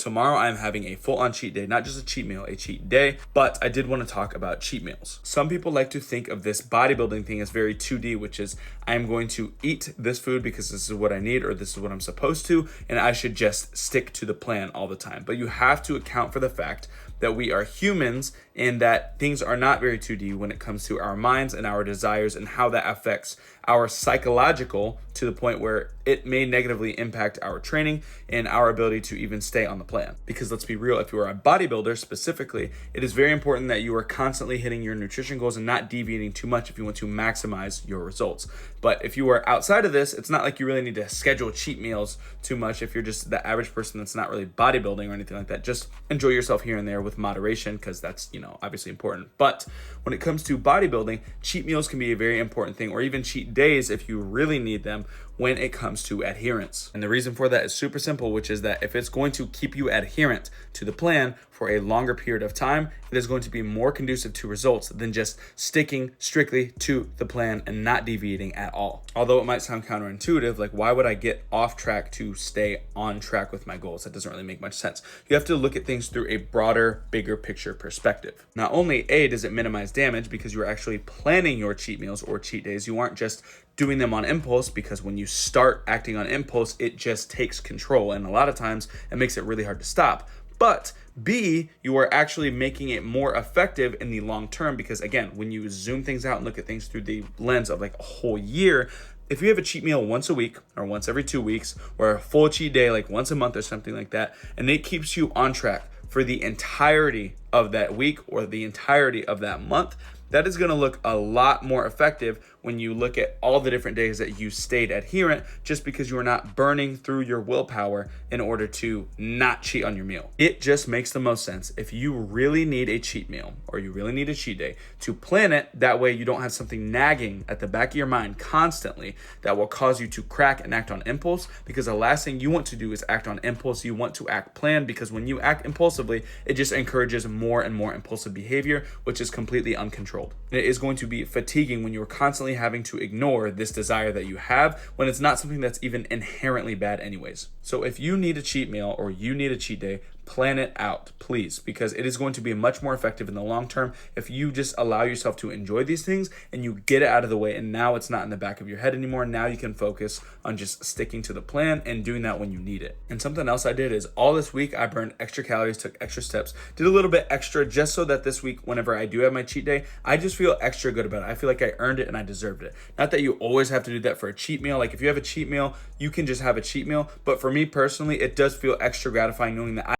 tomorrow I'm having a full-on cheat day, not just a cheat meal, a cheat day, but I did want to talk about cheat meals. Some people like to think of this bodybuilding thing as very 2D, which is I'm going to eat this food because this is what I need or this is what I'm supposed to, and I should just stick to the plan all the time. But you have to account for the fact that we are humans and that things are not very 2D when it comes to our minds and our desires and how that affects our psychological to the point where it may negatively impact our training and our ability to even stay on the plan. Because let's be real, if you are a bodybuilder specifically, it is very important that you are constantly hitting your nutrition goals and not deviating too much if you want to maximize your results. But if you are outside of this, it's not like you really need to schedule cheat meals too much. If you're just the average person that's not really bodybuilding or anything like that, just enjoy yourself here and there with moderation, because that's, obviously important. But when it comes to bodybuilding, cheat meals can be a very important thing, or even cheat days if you really need them when it comes to adherence. And the reason for that is super simple, which is that if it's going to keep you adherent to the plan for a longer period of time, it is going to be more conducive to results than just sticking strictly to the plan and not deviating at all. Although it might sound counterintuitive, like why would I get off track to stay on track with my goals? That doesn't really make much sense. You have to look at things through a broader, bigger picture perspective. Not only does it minimize damage because you're actually planning your cheat meals or cheat days, you aren't just doing them on impulse, because when you start acting on impulse, it just takes control. And a lot of times it makes it really hard to stop. But B, you are actually making it more effective in the long term, because again, when you zoom things out and look at things through the lens of like a whole year, if you have a cheat meal once a week or once every 2 weeks, or a full cheat day like once a month or something like that, and it keeps you on track for the entirety of that week or the entirety of that month, that is going to look a lot more effective when you look at all the different days that you stayed adherent, just because you are not burning through your willpower in order to not cheat on your meal. It just makes the most sense if you really need a cheat meal or you really need a cheat day to plan it. That way you don't have something nagging at the back of your mind constantly that will cause you to crack and act on impulse, because the last thing you want to do is act on impulse. You want to act planned, because when you act impulsively, it just encourages more and more impulsive behavior, which is completely uncontrolled. It is going to be fatiguing when you're constantly having to ignore this desire that you have when it's not something that's even inherently bad anyways. So if you need a cheat meal or you need a cheat day, plan it out, please, because it is going to be much more effective in the long term if you just allow yourself to enjoy these things and you get it out of the way, and now it's not in the back of your head anymore. Now you can focus on just sticking to the plan and doing that when you need it. And something else I did is all this week I burned extra calories, took extra steps, did a little bit extra just so that this week, whenever I do have my cheat day, I just feel extra good about it. I feel like I earned it and I deserved it. Not that you always have to do that for a cheat meal. Like if you have a cheat meal, you can just have a cheat meal. But for me personally, it does feel extra gratifying knowing that